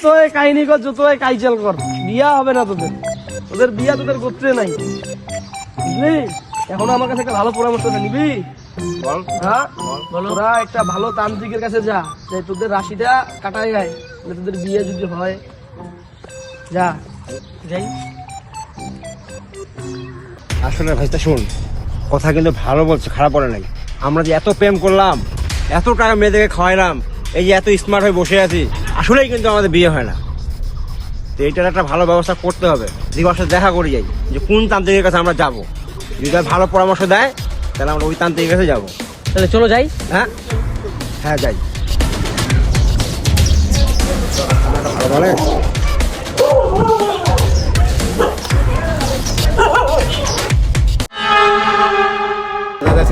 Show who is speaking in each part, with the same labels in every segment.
Speaker 1: যতই কাহিনী কর, যতই কাইচাল কর, বিয়া হবে না তোদের। তোদের বিয়া তোদের করতে নাই, বুঝলি? এখনো আমার কাছে একটা ভালো পরামর্শ আছে, নিবি? হ্যাঁ, তোরা একটা ভালো তান্ত্রিকের কাছে যা, যে তোদের রাশিটা কাটাই যায়, তোদের বিয়ে যদি হয়। যা, যাই।
Speaker 2: আসলে ভাইটা শুন, কথা কিন্তু ভালো বলছে, খারাপ বলে নাই। আমরা যে এত প্রেম করলাম, এত টাকা মেয়েদেরকে খাওয়াইলাম, এই যে এত স্মার্ট হয়ে বসে আছি, আসলেই কিন্তু আমাদের বিয়ে হয় না। তো এইটার একটা ভালো ব্যবস্থা করতে হবে। দিবার সাথে দেখা করে যাই যে কোন তান্ত্রিকের কাছে আমরা যাব। যদি ভালো পরামর্শ দেয় তাহলে আমরা ওই তান্ত্রিকের কাছে যাবো।
Speaker 1: তাহলে চলো যাই।
Speaker 2: হ্যাঁ হ্যাঁ, যাই। বলে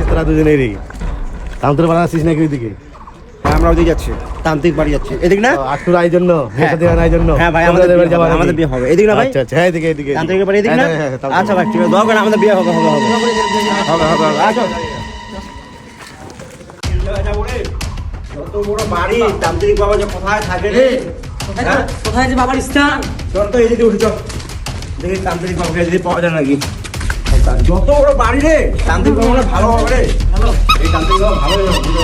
Speaker 3: তোরা দুজনেরই তান্ত্রিক বানাচ্ছিস নাকি ওইদিকে?
Speaker 2: হ্যাঁ, আমরা ওইদিকে যাচ্ছি, তান্ত্রিক বাড়ি যাচ্ছি। এদিক না?
Speaker 3: আটটুর আয়ের জন্য, আয়ের জন্য।
Speaker 2: হ্যাঁ ভাই, আমাদের বিয়ে হবে। এদিক না ভাই?
Speaker 3: আচ্ছা আচ্ছা, হ্যাঁ এদিকে এদিকে।
Speaker 2: তান্ত্রিকের বাড়ি এদিক না? আচ্ছা ভাই, ঠিক আছে, দোয়া করেন আমাদের বিয়ে হবে। আসো। যত বড় বাড়ি, তান্ত্রিক বাবা যে কোথায় থাকে রে?
Speaker 1: কোথায় যে বাবার স্থান?
Speaker 2: চল তো এদিকে উঠে চল, দেখি তান্ত্রিক বাবাকে যদি পাওয়া যায় নাকি। যত বড় বাড়ি রে, তান্ত্রিক বাবা ভালো হবে রে। এই তান্ত্রিক বাবা ভালো হবে।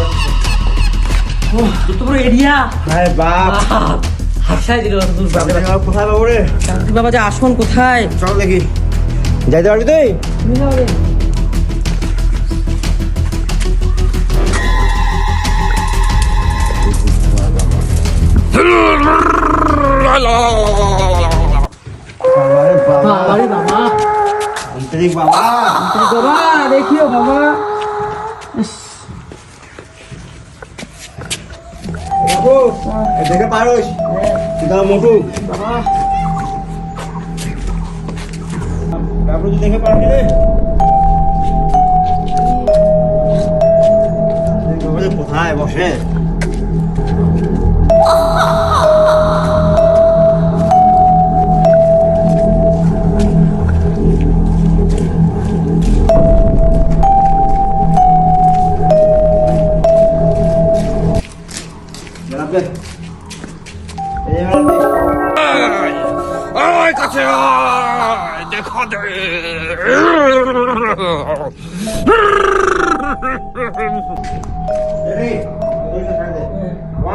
Speaker 1: যত বড় এরিয়া,
Speaker 2: হ্যাঁ বাপ,
Speaker 1: হাসাই দিল।
Speaker 2: তান্ত্রিক বাবা কোথায় পাবো রে?
Speaker 1: তান্ত্রিক বাবা যে আসন কোথায়?
Speaker 2: চল দেখি, যাইতে পারবি তুই?
Speaker 1: বাবারে বাবা,
Speaker 2: তান্ত্রিক বাবা,
Speaker 1: বাবা দেখিও বাবা।
Speaker 2: দেখে পারোস মোটু
Speaker 1: বাবা
Speaker 2: বাবু, তুই দেখে পারবি রে? কোথায় বসে?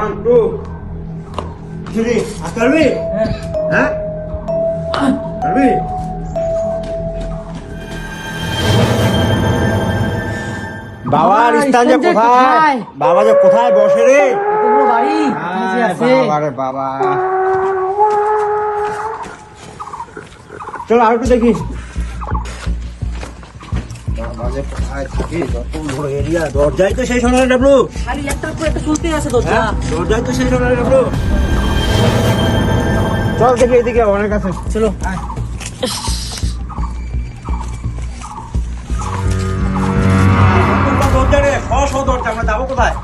Speaker 2: One, two, three. Akarbi? Hah? Akarbi? বাবার স্থান যে কোথায়? বাবা যে কোথায় বসে রে?
Speaker 1: বাড়ি
Speaker 2: বাবা রে বাবা, চল আর একটু দেখি। বাবা যে কোথায় থাকে, যত বড় এরিয়া, দরজাই তো সেই সোনার ডাবলু।
Speaker 1: খালি একটার পর একটা চলতেই আছে দরজা।
Speaker 2: দরজাই তো সেই সোনার ডাবলু। চল দেখি এদিকে, অনেক আছে।
Speaker 1: চলো।
Speaker 2: দরজা রে, শ দরজা, আমরা যাবো কোথায়?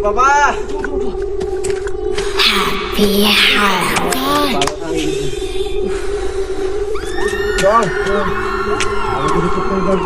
Speaker 2: বাবা, চল, আমি কিছু করতে পারি।